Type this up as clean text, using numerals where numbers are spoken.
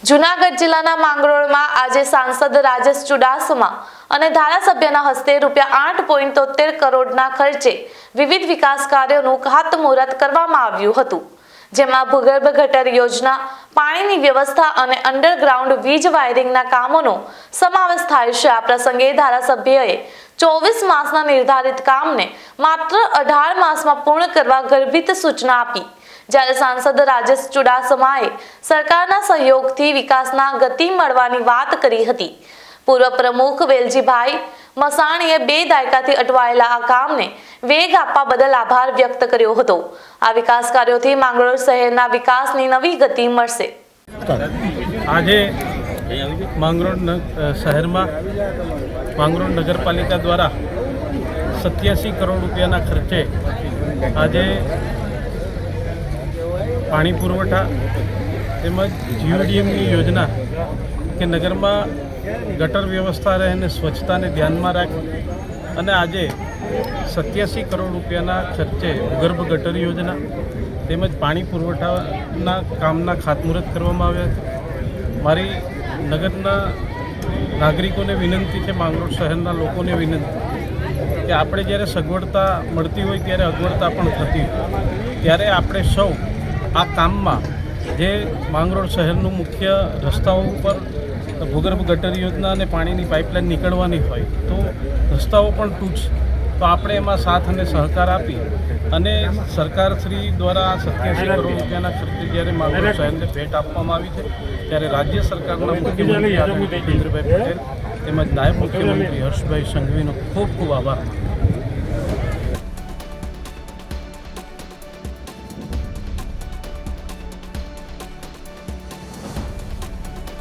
જૂનાગઢ જિલ્લાના માંગરોળમાં આજે સાંસદ રાજેશ ચુડાસમા અને ધારાસભ્યના હસ્તે ₹8.73 કરોડના ખર્ચે વિવિધ વિકાસ કાર્યોનું ખાતમુહૂર્ત કરવામાં આવ્યું હતું, જેમાં ભૂગર્ભ ગટર યોજના, પાણીની વ્યવસ્થા અને અંડરગ્રાઉન્ડ વીજ વાયરિંગના કામોનો સમાવેશ થાય છે। આ પ્રસંગે ધારાસભ્યએ 24 માસના નિર્ધારિત કામને માત્ર 18 માસમાં પૂર્ણ કરવા ગર્ભિત સૂચના આપી, જ્યારે સાંસદ રાજેશ ચુડાસમાએ સરકારના સહયોગથી વિકાસના ગતિ મળવાની વાત કરી હતી। પૂર્વ પ્રમુખ વેલજીભાઈ મસાણીએ 2 દાયકાથી અટવાયેલા આ કામને વેગ આપવા બદલ આભાર વ્યક્ત કર્યો હતો। આ વિકાસ કાર્યોથી માંગરોળ શહેરના વિકાસની નવી ગતિ મળશે। આજે માંગરોળ શહેરમાં માંગરોળ નગરપાલિકા દ્વારા 87 કરોડ રૂપિયાના ખર્ચે આજે પાણી પુરવઠા તેમજ જીઓડીએમની યોજના કે નગરમાં ગટર વ્યવસ્થા રહે અને સ્વચ્છતાને ધ્યાનમાં રાખી અને આજે 87 કરોડ રૂપિયાના ખર્ચે ભૂગર્ભ ગટર યોજના તેમજ પાણી પુરવઠાના કામના ખાતમુહૂર્ત કરવામાં આવ્યા છે। મારી નગરના નાગરિકોને વિનંતી છે, માંગરોળ શહેરના લોકોને વિનંતી કે આપણે જ્યારે સગવડતા મળતી હોય ત્યારે અગવડતા પણ થતી હોય, ત્યારે આપણે સૌ આ કામમાં જે માંગરોળ શહેરનું મુખ્ય રસ્તાઓ ઉપર ભૂગર્ભ ગટર યોજના અને પાણીની પાઇપલાઇન નીકળવાની હોય તો રસ્તાઓ પણ તૂટશે, તો આપણે એમાં સાથ અને સહકાર આપી અને સરકારશ્રી દ્વારા 87 કરોડ રૂપિયાના ખર્ચે જ્યારે માંગરોળ શહેરને ભેટ આપવામાં આવી છે, ત્યારે રાજ્ય સરકારના મુખ્યમંત્રી ભૂપેન્દ્રભાઈ પટેલ તેમજ નાયબ મુખ્યમંત્રી હર્ષભાઈ સંઘવીનો ખૂબ ખૂબ આભાર।